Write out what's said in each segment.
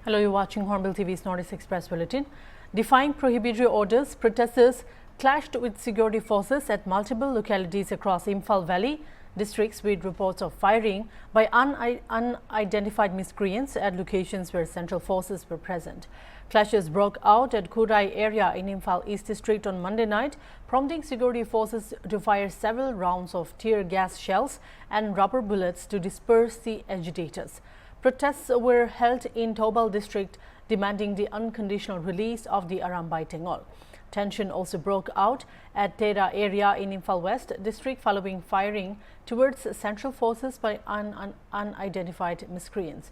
Hello, you're watching Hornbill TV's Northeast Express Bulletin. Defying prohibitory orders, protesters clashed with security forces at multiple localities across Imphal Valley districts with reports of firing by unidentified miscreants at locations where central forces were present. Clashes broke out at Kurai area in Imphal East District on Monday night, prompting security forces to fire several rounds of tear gas shells and rubber bullets to disperse the agitators. Protests were held in Tobal district demanding the unconditional release of the Arambai Tengol. Tension also broke out at Tera area in Imphal West district following firing towards central forces by unidentified miscreants.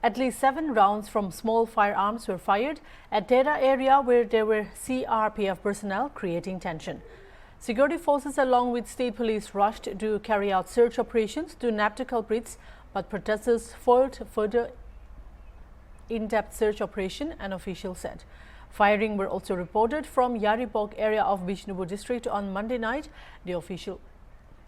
At least 7 rounds from small firearms were fired at Tera area where there were CRPF personnel, creating tension. Security forces along with state police rushed to carry out search operations to nab the culprits, but protesters foiled further in-depth search operation, an official said. Firing were also reported from Yaripok area of Bishnupur district on Monday night, the official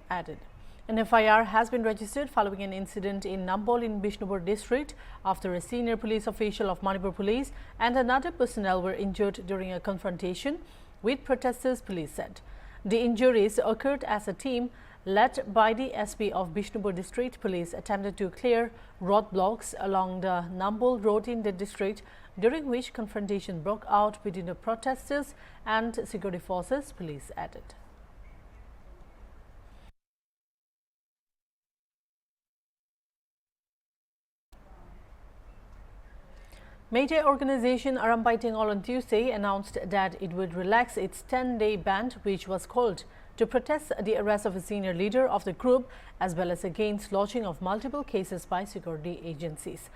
added. An FIR has been registered following an incident in Nambol in Bishnupur district after a senior police official of Manipur police and another personnel were injured during a confrontation with protesters, police said. The injuries occurred as a team led by the SP of Bishnupur district police attempted to clear roadblocks along the Nambol road in the district, during which confrontation broke out between the protesters and security forces, police added. Media organization Arambai Tengol on Tuesday announced that it would relax its 10-day ban, which was called to protest the arrest of a senior leader of the group, as well as against lodging of multiple cases by security agencies.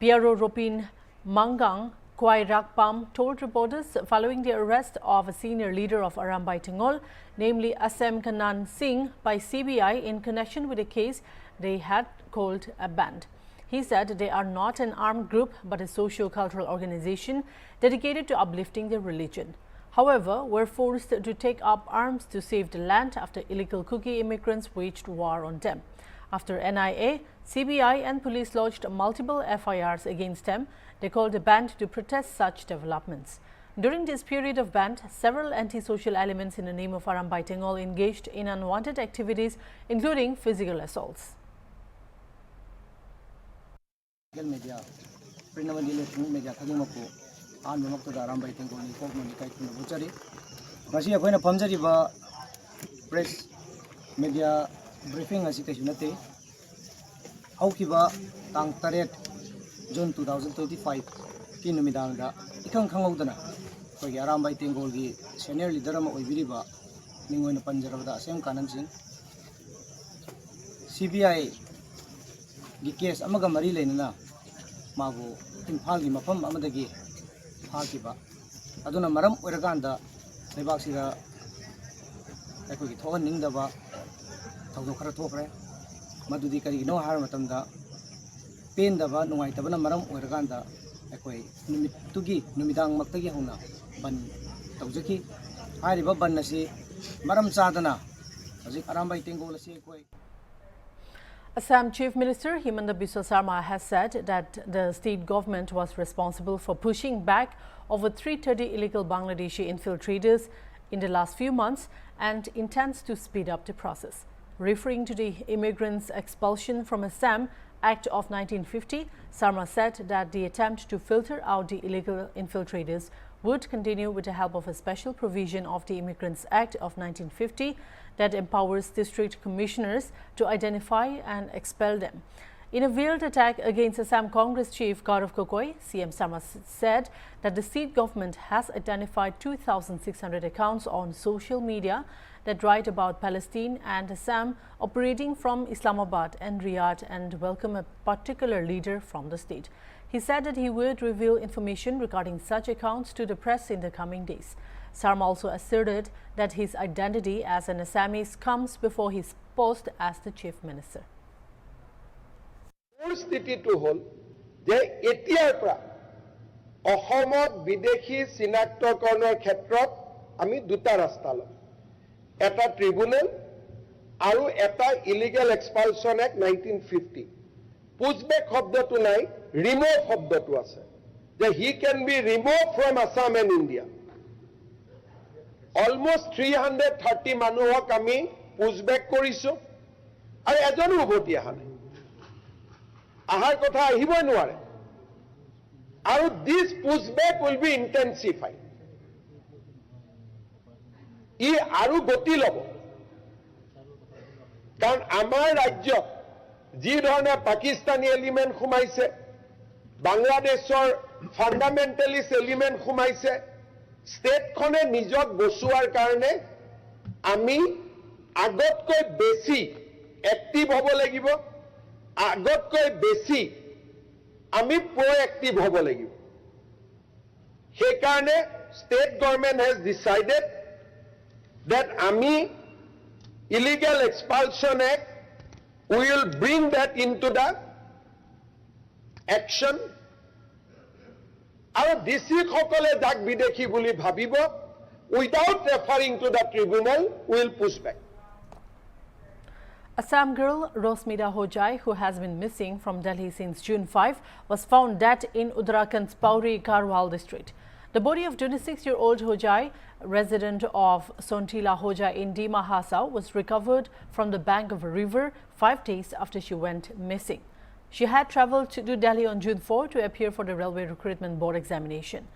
Piero Ropin Mangang Kwai Rakpam told reporters following the arrest of a senior leader of Arambai Tengol, namely Asem Kanan Singh, by CBI in connection with a case they had called a band. He said they are not an armed group but a socio-cultural organization dedicated to uplifting their religion. However, were forced to take up arms to save the land after illegal Kuki immigrants waged war on them. After NIA, CBI and police lodged multiple FIRs against them, they called a band to protest such developments. During this period of ban, several anti-social elements in the name of Arambai Tengol engaged in unwanted activities, including physical assaults. Media, media Arambai Tengol ni kok ni kai kun buchari masi akoina pamjariba press media briefing asi kai sunate haukiba tang 8 June 2025 ki numidang da ikang khangaudana ko Arambai Tengol gi senior leader ma oibiriba ningoina panjarabda asem kanan sing CBI gi case amaga mari leinana mago Imphal gi mafam amadagi Hakiba aduna maram oiraganda lebaksida aikogi thogan ningdaba thawdo khara thokre madudi kari no har matamda pendaba nungaitabana maram oiraganda aikoi numitugi numidang maktagi hona ban tawjaki hariba ban asi maram chadana hajik Arambai Tengol asi aikoi. Assam Chief Minister Himanta Biswa Sarma has said that the state government was responsible for pushing back over 330 illegal Bangladeshi infiltrators in the last few months and intends to speed up the process. Referring to the Immigrants' Expulsion from Assam Act of 1950, Sarma said that the attempt to filter out the illegal infiltrators would continue with the help of a special provision of the Immigrants Act of 1950 that empowers district commissioners to identify and expel them. In a veiled attack against Assam Congress chief Gaurav Gogoi, CM Sarma said that the state government has identified 2,600 accounts on social media that write about Palestine and Assam operating from Islamabad and Riyadh and welcome a particular leader from the state. He said that he would reveal information regarding such accounts to the press in the coming days. Sarma also asserted that his identity as an Assamese comes before his post as the chief minister. পৰিস্থিতিটো হল যে এতিয়াৰ পৰা অসমত বিদেশী চিনাক্তকৰণৰ ক্ষেত্ৰত আমি দুটা ৰাস্তা লম এটা ট্ৰিব্যুনেল আৰু এটা ইলিগেল এক্সপালশন এক্ট 1950 পুজবেক শব্দটো নাই ৰিমুভ শব্দটো আছে যে he can be remove from Assam and India almost 330 মানুহক আমি পুছবেক কৰিছো আৰু এজনো উভতি অহা নাই আহাৰ কথা আহিবই নোৱাৰে আৰু দিছ পুছবেক উইল বি ইণ্টেনচিফাইড ই আৰু গতি ল'ব কাৰণ আমাৰ ৰাজ্যত যি ধৰণে পাকিস্তানী এলিমেণ্ট সোমাইছে বাংলাদেশৰ ফাণ্ডামেণ্টেলিষ্ট এলিমেণ্ট সোমাইছে ষ্টেটখনে নিজক বচোৱাৰ কাৰণে আমি আগতকৈ বেছি এক্টিভ হ'ব লাগিব আগতকৈ বেছি আমি প্ৰ'এক্টিভ হ'ব লাগিব সেইকাৰণে state government hedge decided that ami illegal expulsion act we will bring that into the action aru dc khokole jak bidekhi boli bhabibo without referring to the tribunal we will push back. Assam girl Rosmida Hojai, who has been missing from Delhi since June 5, was found dead in Uttarakhand's Pauri Garhwal district. The body of 26-year-old Hojai, resident of Sontila Hojai in Dima Hasao, was recovered from the bank of a river 5 days after she went missing. She had travelled to Delhi on June 4 to appear for the Railway Recruitment Board examination.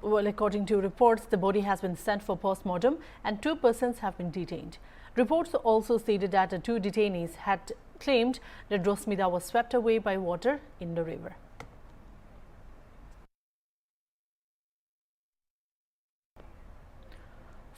Well, according to reports, the body has been sent for post-mortem and 2 persons have been detained. Reports also stated that the 2 detainees had claimed that Rosmida was swept away by water in the river.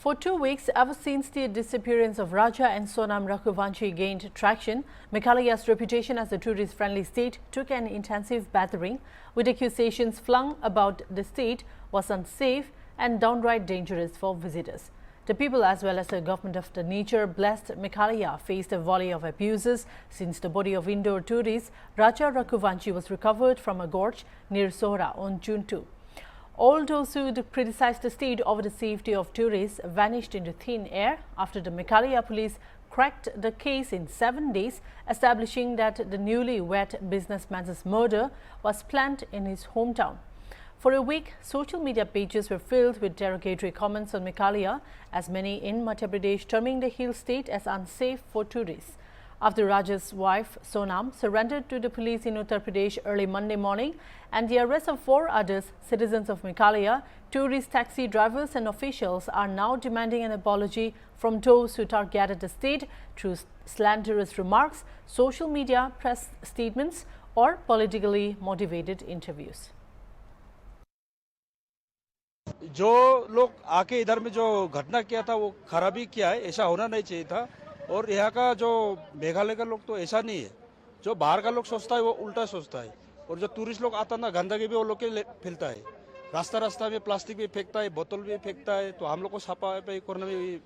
For 2 weeks, ever since the disappearance of Raja and Sonam Rakhuvanshi gained traction, Meghalaya's reputation as a tourist-friendly state took an intensive battering, with accusations flung about the state was unsafe and downright dangerous for visitors. The people as well as the government of the nature-blessed Meghalaya faced a volley of abuses since the body of indoor tourist Raja Rakhuvanshi was recovered from a gorge near Sohra on June 2. All those who criticized the state over the safety of tourists vanished into thin air after the Meghalaya police cracked the case in 7 days, establishing that the newly-wed businessman's murder was planned in his hometown. For a week, social media pages were filled with derogatory comments on Meghalaya, as many in Madhya Pradesh terming the hill state as unsafe for tourists. After Raja's wife, Sonam, surrendered to the police in Uttar Pradesh early Monday morning, and the arrest of 4 others, citizens of Meghalaya, tourist taxi drivers and officials are now demanding an apology from those who targeted the state through slanderous remarks, social media, press statements, or politically motivated interviews. जो लोग आके इधर में जो घटना किया था वो खराबी किया है, ऐसा होना नहीं चाहिए था। और यहाँ का जो मेघालय का लोग तो ऐसा नहीं है, जो बाहर का लोग सोचता है वो उल्टा सोचता है। और जो टूरिस्ट लोग आता ना गंदगी भी वो लोग के फैलता है, रास्ता में प्लास्टिक भी फेंकता है, बोतल भी फेंकता है, तो हम लोग को छापा करने में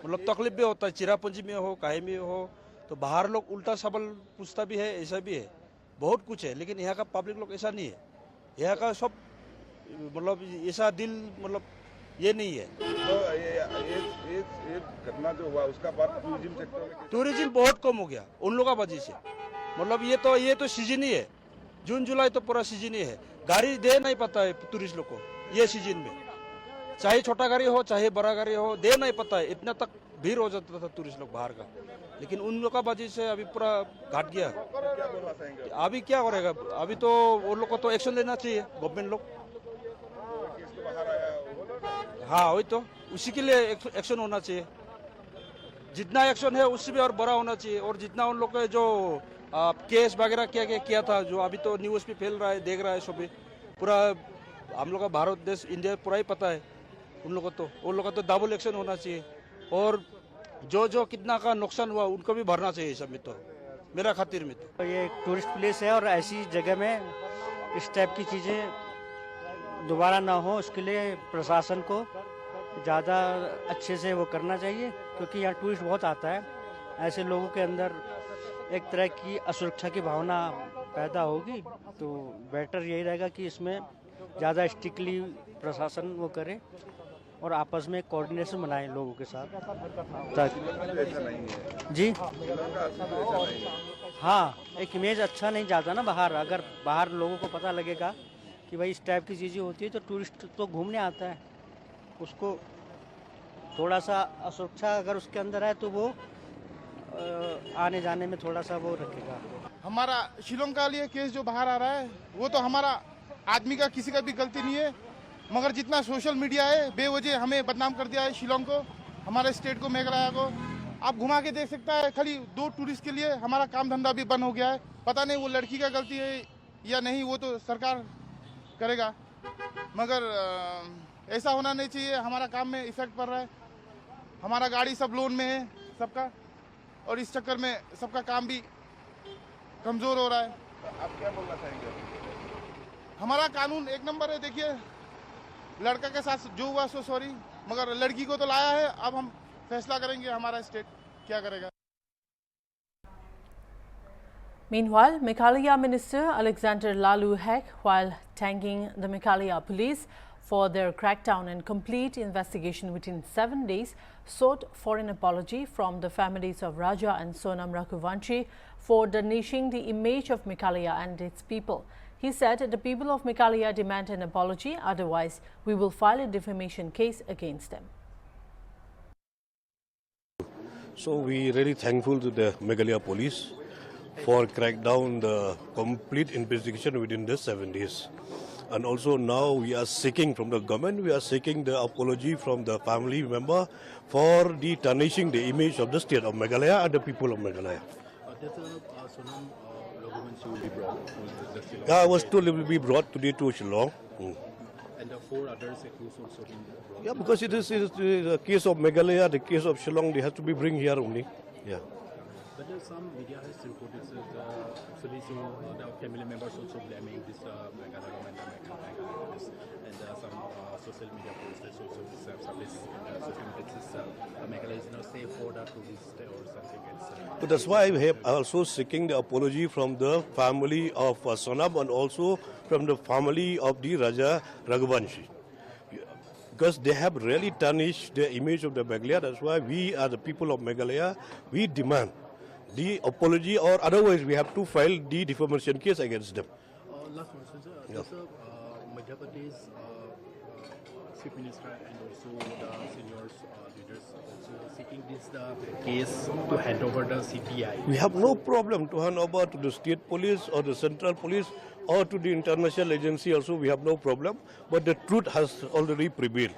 मतलब तकलीफ भी होता है। चिरापुंजी में हो कहीं में हो तो बाहर लोग उल्टा सवाल पूछता भी है, ऐसा भी है, बहुत कुछ है। लेकिन यहाँ का पब्लिक लोग ऐसा नहीं है, यहाँ का सब मतलब ऐसा दिल मतलब ये नहीं है। तो ये घटना जो हुआ उसका बाद टूरिज्म सेक्टर में टूरिज्म बहुत कम हो गया उन लोगों का वजह से। मतलब ये तो सीजन ही है, जून जुलाई तो पूरा सीजन ही है। गाड़ी दे नहीं पाता है टूरिस्ट लोग को ये सीजन में, चाहे छोटा गाड़ी हो चाहे बड़ा गाड़ी हो, दे नहीं पाता है। इतना तक भीड़ हो जाता था टूरिस्ट लोग बाहर का, लेकिन उन लोग का वजह से अभी पूरा घट गया। क्या बोलना चाहेंगे? अभी क्या करेगा, अभी तो वो लोग को तो एक्शन लेना चाहिए गवर्नमेंट लोग। हाँ वही तो, उसी के लिए एक्शन होना चाहिए। जितना एक्शन है उससे भी और बड़ा होना चाहिए। और जितना उन लोग का जो केस वगैरह किया था, जो अभी तो न्यूज़ पे फैल रहा है, देख रहा है सभी, पूरा हम लोग का भारत देश इंडिया पूरा ही पता है उन लोगों को। उन लोगों को तो डबल एक्शन होना चाहिए। और जो कितना का नुकसान हुआ उनको भी भरना चाहिए सब में, तो मेरा खातिर में तो। ये एक टूरिस्ट प्लेस है और ऐसी जगह में इस टाइप की चीज़ें दोबारा ना हो, उसके लिए प्रशासन को ज़्यादा अच्छे से वो करना चाहिए, क्योंकि यहाँ टूरिस्ट बहुत आता है। ऐसे लोगों के अंदर एक तरह की असुरक्षा की भावना पैदा होगी, तो बेटर यही रहेगा कि इसमें ज़्यादा स्ट्रिक्टली प्रशासन वो करे और आपस में कोऑर्डिनेशन बनाए लोगों के साथ, ताकि ऐसा नहीं है जी। हाँ, एक इमेज अच्छा नहीं जाता ना बाहर। अगर बाहर लोगों को पता लगेगा कि भाई इस टाइप की चीज़ें होती है तो टूरिस्ट तो घूमने आता है, उसको थोड़ा सा असुरक्षा अगर उसके अंदर है तो वो आने जाने में थोड़ा सा वो रखेगा। हमारा शिलोंग का लिए केस जो बाहर आ रहा है वो तो हमारा आदमी का किसी का भी गलती नहीं है, मगर जितना सोशल मीडिया है बेवजह हमें बदनाम कर दिया है शिलोंग को, हमारे स्टेट को, मेघालय को। आप घुमा के देख सकता है, खाली 2 टूरिस्ट के लिए हमारा काम धंधा भी बंद हो गया है। पता नहीं वो लड़की का गलती है या नहीं, वो तो सरकार करेगा, मगर ऐसा होना नहीं चाहिए। हमारा काम में इफेक्ट पड़ रहा है, हमारा गाड़ी सब लोन में है सबका, और इस चक्कर में सबका काम भी कमजोर हो रहा है। आप क्या बोलना चाहेंगे? हमारा कानून एक नंबर है। देखिए, लड़का के साथ जो हुआ सो सॉरी, मगर लड़की को तो लाया है, अब हम फैसला करेंगे हमारा स्टेट क्या करेगा। Meanwhile, Meghalaya Minister Alexander Lalu Phek, while thanking the Meghalaya police for their crackdown and complete investigation within 7 days, sought for an apology from the families of Raja and Sonam Raghuvanshi for tarnishing the image of Meghalaya and its people. He said the people of Meghalaya demand an apology, otherwise we will file a defamation case against them. So we really thankful to the Meghalaya police for crack down the complete investigation within the 7 days. And also now we are seeking from the government, we are seeking the apology from the family member for the tarnishing the image of the state of Meghalaya and the people of Meghalaya. Sonam Raghuvanshi will be brought to the Shillong. Yeah, I was told it will be brought today to Shillong. And the 4 others accused also been brought. Yeah, because it is the case of Meghalaya, the case of Shillong, they have to be bring here only. Yeah. But there's some media has reported that actually the family members also blaming this Meghalaya government and some social media posts also surface social media Meghalaya is not safe for the tourists or something else. So that's why we have also seeking the apology from the family of Sonam and also from the family of the Raja Raghuvanshi. Because they have really tarnished the image of the Meghalaya. That's why we are the people of Meghalaya, we demand the apology, or otherwise we have to file the defamation case against them. Last question, sir. There's a Madhya Pradesh Chief Minister and also the senior leaders also seeking this case to hand over the CPI. We have no problem to hand over to the state police or the central police or to the international agency also, we have no problem. But the truth has already prevailed.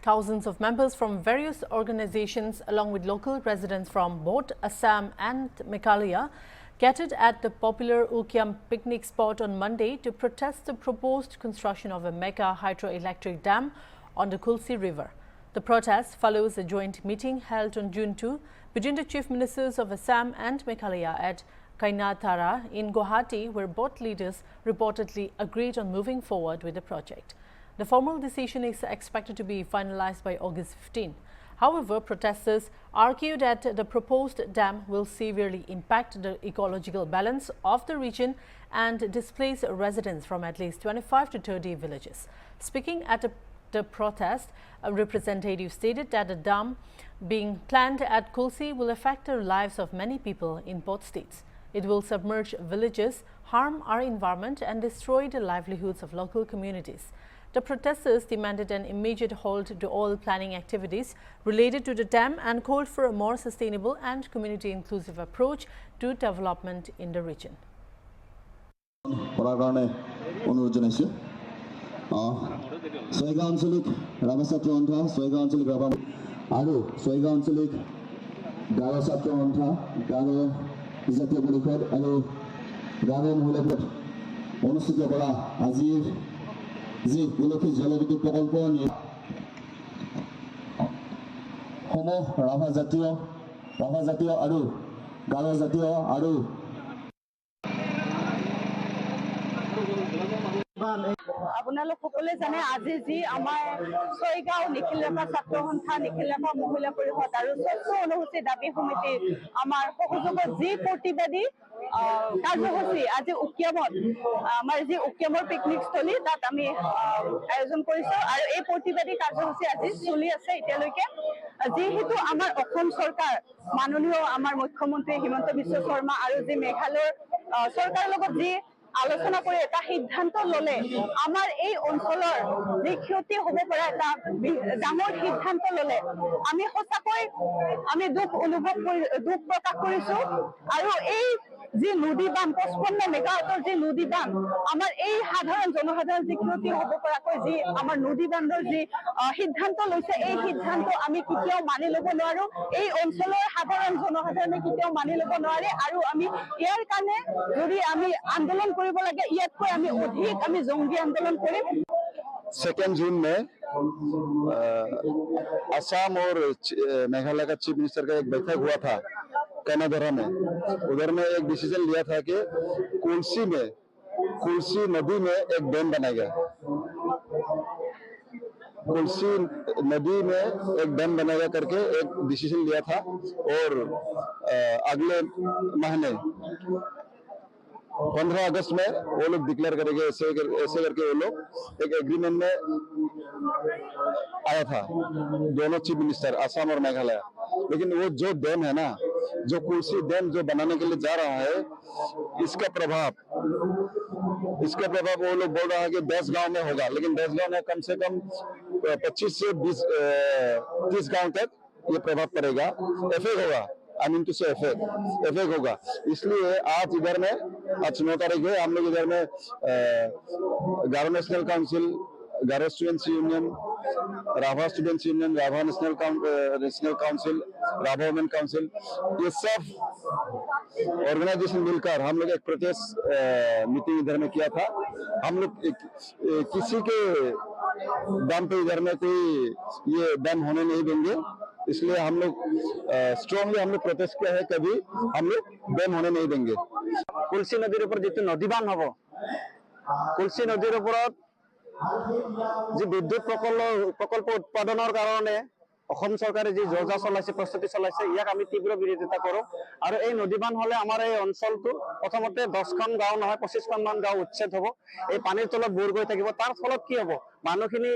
Thousands of members from various organizations along with local residents from both Assam and Meghalaya gathered at the popular Ukiam picnic spot on Monday to protest the proposed construction of a mega hydroelectric dam on the Kulsi River. The protest follows a joint meeting held on June 2 between the chief ministers of Assam and Meghalaya at Kainatara in Guwahati, where both leaders reportedly agreed on moving forward with the project. The formal decision is expected to be finalized by August 15. However, protesters argue that the proposed dam will severely impact the ecological balance of the region and displace residents from at least 25 to 30 villages. Speaking at the protest, a representative stated that the dam being planned at Kulsi will affect the lives of many people in both states. It will submerge villages, harm our environment and destroy the livelihoods of local communities. The protesters demanded an immediate halt to all planning activities related to the dam and called for a more sustainable and community-inclusive approach to development in the region. জি গোলকী জলবিদ্যুৎ প্রকল্প নিয়ে সমূহ ৰাভা জাতীয় আৰু গাৰো জাতীয় আৰু আপোনালোক সকলোৱে জানে আজি যি আমাৰ ছয়গাঁও নিখিল ৰেখা ছাত্ৰ সন্থা নিখিল ৰেখা মহিলা পৰিষদ আৰু স্বচ্ছ অনুসূচিত দাবী সমিতি আমাৰ সহযোগত যি প্ৰতিবাদী কাৰ্যসূচী আজি উকিয়ামত আমাৰ যি উকিয়ামৰ পিকনিক স্থলী তাত আমি আয়োজন কৰিছো আৰু এই প্ৰতিবাদী কাৰ্যসূচী আজি চলি আছে এতিয়ালৈকে যেহেতু আমাৰ অসম চৰকাৰ মাননীয় আমাৰ মুখ্যমন্ত্ৰী হিমন্ত বিশ্ব শৰ্মা আৰু যি মেঘালয়ৰ চৰকাৰৰ লগত যি আলোচনা কৰি এটা সিদ্ধান্ত ললে আমাৰ এই অঞ্চলৰ যি ক্ষতি হ'ব পৰা এটা ডাঙৰ সিদ্ধান্ত ললে আমি সঁচাকৈ আমি দুখ প্ৰকাশ কৰিছো আৰু এই যি নদী বান্ধ 55 মেগাৱাটৰ যি নদী বান্ধ আমাৰ এই সাধাৰণ জনসাধাৰণ যি ক্ষতি হ'ব পৰাকৈ যি আমাৰ নদী বান্ধৰ যি সিদ্ধান্ত লৈছে এই সিদ্ধান্ত আমি কেতিয়াও মানি ল'ব নোৱাৰো এই অঞ্চলৰ সাধাৰণ জনসাধাৰণে কেতিয়াও মানি ল'ব নোৱাৰে আৰু আমি ইয়াৰ কাৰণে যদি আমি আন্দোলন কৰিব লাগে ইয়াতকৈ আমি অধিক আমি জংগী আন্দোলন কৰিম 2 जून में असम और मेघालय का चीफ मिनिस्टर का एक बैठक हुआ था कनाडरा में उधर में एक डिसीजन लिया था कि कुलसी नदी में एक डैम बनाएगा कुलसी नदी में एक डैम बनाएगा करके एक डिसीजन लिया था और अगले महीने 15 अगस्त में वो लोग डिक्लेयर करेंगे ऐसे करके वो लोग एक एग्रीमेंट में आया था दोनों चीफ मिनिस्टर असम और मेघालय लेकिन वो जो डैम है ना जो कुलसी डैम जो बनाने के लिए जा रहा है इसका प्रभाव वो लोग बोल रहा है कि 10 गांव में होगा लेकिन 10 गांव में कम से कम 25 से 30 गांव तक ये प्रभाव पड़ेगा इफेक्ट होगा इफेक्ट होगा इसलिए आज इधर में आज 9 तारीख है हम लोग इधर में Garo national council Garo students union Rabha students union Rabha national council Rabha women council ये सब ऑर्गेनाइजेशन मिलकर हम लोग एक प्रोटेस्ट मीटिंग इधर में किया था हम लोग किसी के दम पे इधर में कोई ये डैम होने नहीं देंगे इसलिए हम लोग स्ट्रॉन्गली हम लोग प्रोटेस्ट किया है कभी हम लोग डैम होने नहीं देंगे कुलसी नदीर ऊपर जी नदी बांध हम कुलसी नदीर ऊपर जी विद्युत प्रकल्प उत्पादনৰ কাৰণে অসম চৰকাৰে যি যোজনা চলাইছে প্ৰস্তুতি চলাইছে ইয়াক আমি তীব্ৰ বিৰোধিতা কৰোঁ আৰু এই নদীবান হলে আমাৰ এই অঞ্চলটো প্ৰথমতে 10খন গাঁও নহয় 25খন মান গাঁও উচ্ছেদ হ'ব এই পানীৰ তলত বুৰ গৈ থাকিব তাৰ ফলত কি হ'ব মানুহখিনি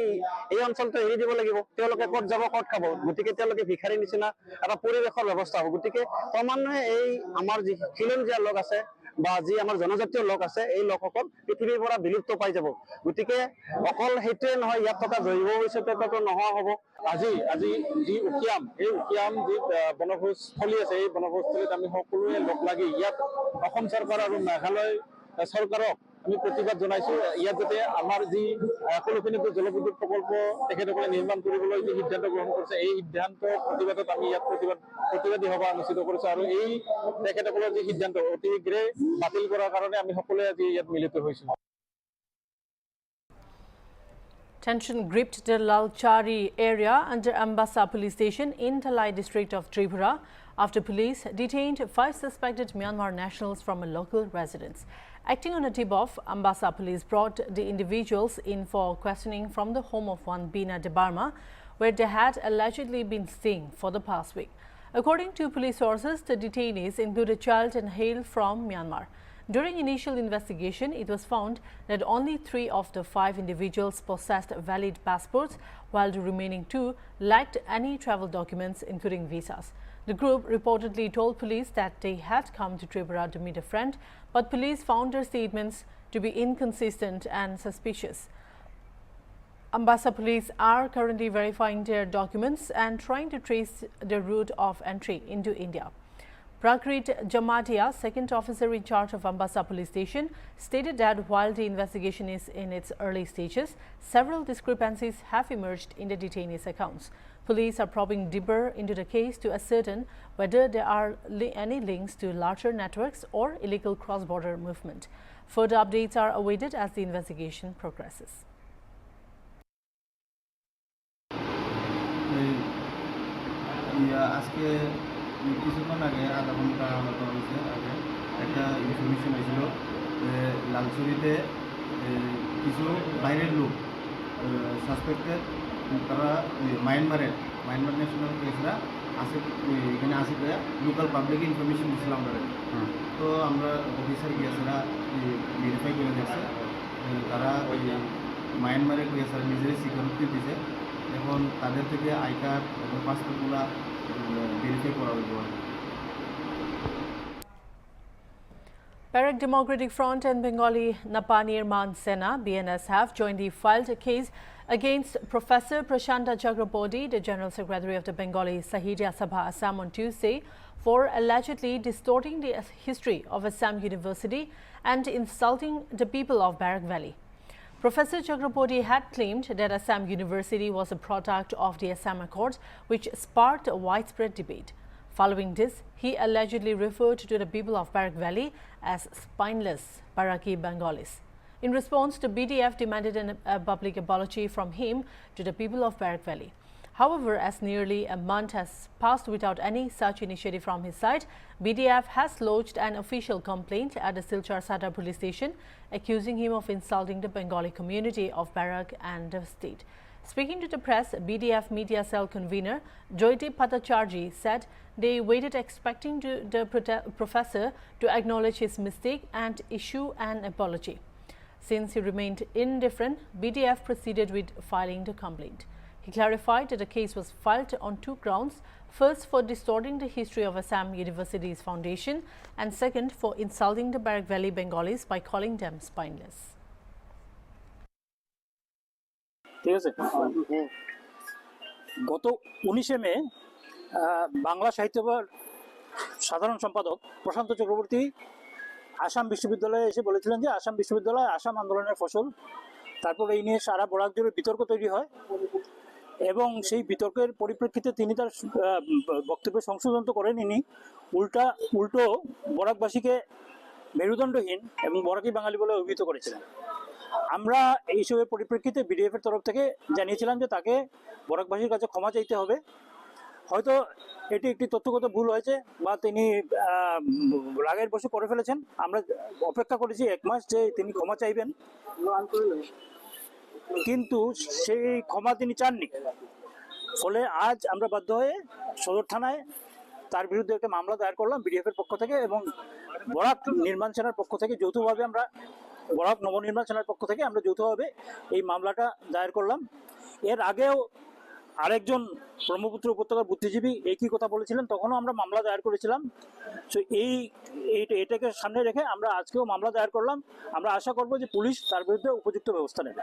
এই অঞ্চলটো এৰি দিব লাগিব তেওঁলোকে ক'ত যাব ক'ত খাব গতিকে তেওঁলোকে ভিখাৰী নিচিনা এটা পৰিৱেশৰ ব্যৱস্থা হ'ব গতিকে ক্ৰমান্বয়ে এই আমাৰ যি খিলঞ্জীয়া লোক আছে বা যি আমাৰ জনজাতীয় লোক আছে এই লোকসকল পৃথিৱীৰ পৰা বিলুপ্ত পাই যাব গতিকে অকল সেইটোৱে নহয় ইয়াত থকা জৈৱ বৈচিত্ৰ্যটো নোহোৱা হ'ব আজি যি উকিয়াম এই উকিয়াম যি বনভোজস্থলী আছে এই বনভোজস্থলীত আমি সকলোৱে লগ লাগি ইয়াত অসম চৰকাৰ আৰু মেঘালয় চৰকাৰক আমি প্ৰতিবাদ জনাইছো ইয়াত যাতে আমাৰ যি কলখিনিত জলবিদ্যুৎ প্ৰকল্প তেখেতসকলে নিৰ্মাণ কৰিবলৈ যি সিদ্ধান্ত গ্ৰহণ কৰিছে এই সিদ্ধান্ত প্ৰতিবাদত আমি ইয়াত প্ৰতিবাদী সভা অনুষ্ঠিত কৰিছো আৰু এই তেখেতসকলৰ যি সিদ্ধান্ত অতি শীঘ্ৰে বাতিল কৰাৰ কাৰণে আমি সকলোৱে আজি ইয়াত মিলিত হৈছো Tension gripped the Lalchari area under Ambassa police station in Thalai district of Tripura after police detained 5 suspected Myanmar nationals from a local residence. Acting on a tip-off, Ambassa police brought the individuals in for questioning from the home of one Bina Debarma, where they had allegedly been staying for the past week. According to police sources, the detainees include a child and hail from Myanmar. During initial investigation, it was found that only 3 of the 5 individuals possessed valid passports, while the remaining 2 lacked any travel documents, including visas. The group reportedly told police that they had come to Tripura to meet a friend, but police found their statements to be inconsistent and suspicious. Ambassa police are currently verifying their documents and trying to trace the route of entry into India. Prakrit Jamatia, second officer in charge of Ambassa police station, stated that while the investigation is in its early stages, several discrepancies have emerged in the detainees' accounts. Police are probing deeper into the case to ascertain whether there are any links to larger networks or illegal cross-border movement. Further updates are awaited as the investigation progresses. কিছুক্ষণ আগে আধা ঘন্টা মতো হয়েছে আগে একটা information হয়েছিল লালচুরিতে কিছু বাইরের লোক সাসপেক্টেড তারা মায়ানমার ন্যাশনাল পুলিশরা আসে এখানে আসে লোকাল পাবলিক ইনফরমেশন দিয়েছিলাম আমরা তো আমরা অফিসার গিয়েছিলাম ভেরিফাই করে দেখছে তারা ওই মায়ানমারে গিয়েছে নিজেরাই সিকিউরিটি দিছে এখন তাদের থেকে আই কার্ড এবং পাসপোর্টগুলো ভেরিফাই করা হইব। Barak Democratic Front and Bengali Napanirman Sena (BNS) have jointly filed a case against Professor Prashanta Chakraborty, the General Secretary of the Bengali Sahitya Sabha Assam, on Tuesday for allegedly distorting the history of Assam University and insulting the people of Barak Valley. Professor Chakraborty had claimed that Assam University was a product of the Assam Accords, which sparked a widespread debate. Following this, he allegedly referred to the people of Barak Valley as spineless Baraki Bengalis. In response, the BDF demanded a public apology from him to the people of Barak Valley. However, as nearly a month has passed without any such initiative from his side, BDF has lodged an official complaint at the Silchar Sadar police station, accusing him of insulting the Bengali community of Barak and the state. Speaking to the press, BDF Media Cell convener Jyoti Bhattacharjee said they waited expecting the professor to acknowledge his mistake and issue an apology. Since he remained indifferent, BDF proceeded with filing the complaint. He clarified that the case was filed on two grounds: first, for distorting the history of Assam University's foundation, and second, for insulting the Barak Valley Bengalis by calling them spineless. ঠিক আছে, গত 19শে মে বাংলা সাহিত্যের সাধারণ সম্পাদক প্রশান্ত চক্রবর্তী আসাম বিশ্ববিদ্যালয়ে এসে বলেছিলেন যে আসাম বিশ্ববিদ্যালয় আসাম আন্দোলনের ফসল। তারপর এই নিয়ে সারা বরাক জুড়ে বিতর্ক তৈরি হয় এবং সেই বিতর্কের পরিপ্রেক্ষিতে তিনি তার বক্তব্য সংশোধন তো করেননি, উল্টো বরাকবাসীকে মেরুদণ্ডহীন এবং বরাকি বাঙালি বলে অভিহিত করেছিলেন। আমরা এইসবের পরিপ্রেক্ষিতে বিডিএফের তরফ থেকে জানিয়েছিলাম যে তাকে বরাকবাসীর কাছে ক্ষমা চাইতে হবে। হয়তো এটি একটি তথ্যগত ভুল হয়েছে বা তিনি রাগের বশে করে ফেলেছেন। আমরা অপেক্ষা করেছি 1 মাস যে তিনি ক্ষমা চাইবেন, কিন্তু সেই ক্ষমা তিনি চাননি। ফলে আজ আমরা বাধ্য হয়ে সদর থানায় তার বিরুদ্ধে একটা মামলা দায়ের করলাম বিডিএফের পক্ষ থেকে এবং বরাক নির্মাণ সেনার পক্ষ থেকে যৌথভাবে বরাক নবনির্মাণ সেনার পক্ষ থেকে আমরা যৌথভাবে এই মামলাটা দায়ের করলাম। এর আগেও আরেকজন ব্রহ্মপুত্র উপত্যকার বুদ্ধিজীবী একই কথা বলেছিলেন, তখনও আমরা মামলা দায়ের করেছিলাম। সো এটাকে সামনে রেখে আমরা আজকেও মামলা দায়ের করলাম। আমরা আশা করব যে পুলিশ তার বিরুদ্ধে উপযুক্ত ব্যবস্থা নেবে।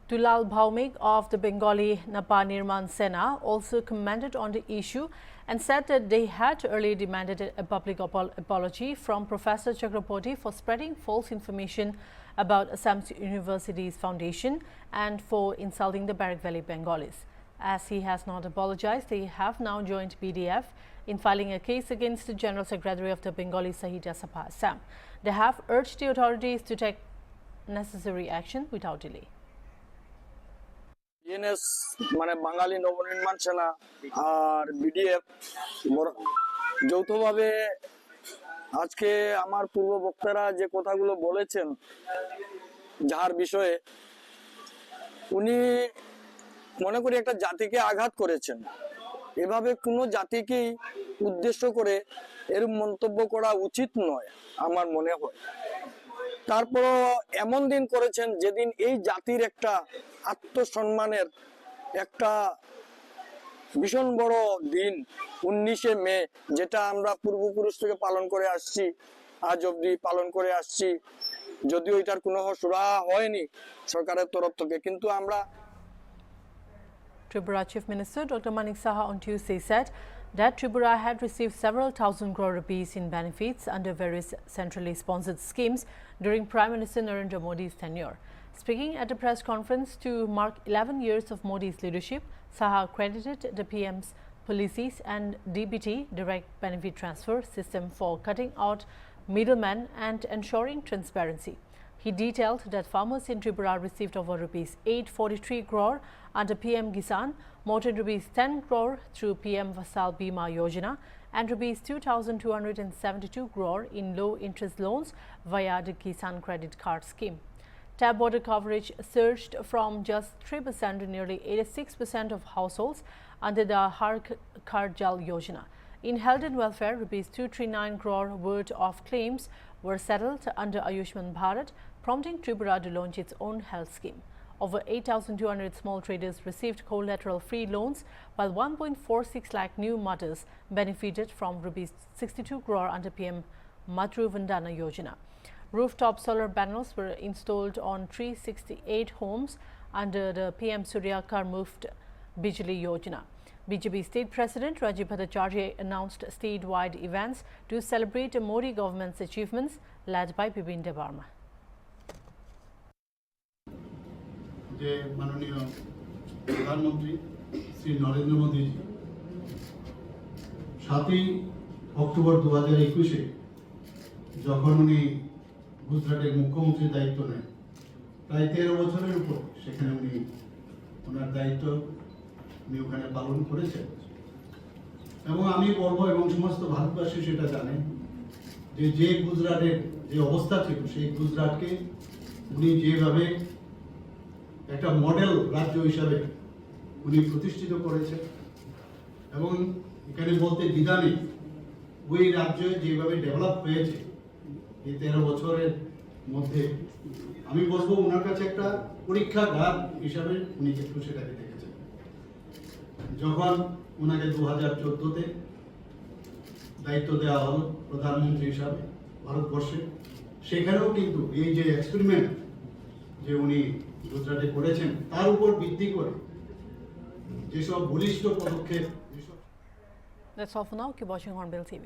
Dulal Bhaumik of the Bengali Napanirman Sena also commented on the issue and said that they had earlier demanded a public apology from Professor Chakraborty for spreading false information about Assam University's foundation and for insulting the Barak Valley Bengalis. As he has not apologized, they have now joined BDF in filing a case against the General Secretary of the Bengali Sahitya Sabha Assam. They have urged the authorities to take necessary action without delay. BNS মানে বাঙালি নবনির্মাণ সেনা আর BDF যৌথভাবে আজকে আমার পূর্ব বক্তারা যে কথাগুলো বলেছেন, যার বিষয়ে উনি মনে করি একটা জাতিকে আঘাত করেছেন। এভাবে কোনো জাতিকেই উদ্দেশ্য করে এরকম মন্তব্য করা উচিত নয় আমার মনে হয়। তারপরও এমন দিন করেছেন যেদিন এই জাতির একটা আত্মসম্মানের একটা ভীষণ বড় দিন 19শে মে, যেটা আমরা পূর্বপুরুষ থেকে পালন করে আসছি, আজ অবধি পালন করে আসছি। যদিও এটার কোনো সুরাহা হয়নি সরকারের তরফ থেকে, কিন্তু আমরা Tripura Chief Minister Dr. Manik Saha on Tuesday said that Tripura had received several thousand crore rupees in benefits under various centrally sponsored schemes during Prime Minister Narendra Modi's tenure. Speaking at a press conference to mark 11 years of Modi's leadership, Saha credited the PM's policies and DBT direct benefit transfer system for cutting out middlemen and ensuring transparency. He detailed that farmers in Tripura received over rupees 843 crore under PM Kisan, more than rupees 10 crore through PM Fasal Bima Yojana, and rupees 2,272 crore in low-interest loans via the Kisan Credit Card Scheme. Tap water coverage surged from just 3% to nearly 86% of households under the Har Ghar Jal Yojana. In health and welfare, rupees 239 crore worth of claims were settled under Ayushman Bharat, prompting Tripura to launch its own health scheme. Over 8,200 small traders received collateral-free loans, while 1.46 lakh new mothers benefited from Rs 62 crore under PM Matru Vandana Yojana. Rooftop solar panels were installed on 368 homes under the PM Surya Ghar Muft Bijli Yojana. BJP State President Rajiv Bhattacharya announced statewide events to celebrate the Modi government's achievements, led by Bipin Debarma. माननीय प्रधानमंत्री Shri Narendra Modi ji 7 October 2021 যখন উনি গুজরাটের মুখ্যমন্ত্রীর দায়িত্ব নেন প্রায় 13 বছরের উপর সেখানে উনি ওনার দায়িত্ব উনি ওখানে পালন করেছেন এবং আমি বলবো এবং সমস্ত ভারতবাসী সেটা জানে যে গুজরাটের যে অবস্থা ছিল সেই গুজরাটকে উনি যেভাবে একটা মডেল রাজ্য হিসাবে উনি প্রতিষ্ঠিত করেছেন এবং এখানে বলতে দ্বিধা নেই ওই রাজ্য যেভাবে ডেভেলপ হয়েছে এই 13 বছরের মধ্যে আমি বলবো ওনার কাছে একটা পরীক্ষাগার হিসাবে উনি একটু সেটাকে দেখেছেন যখন ওনাকে 2014-তে দায়িত্ব দেওয়া হলো প্রধানমন্ত্রী হিসাবে ভারতবর্ষে সেখানেও কিন্তু এই যে এক্সপেরিমেন্ট যে উনি গুজরাটে করেছেন তার উপর ভিত্তি করে যেসব বলিষ্ঠ পদক্ষেপ That's all for now. Keep watching Hornbill TV.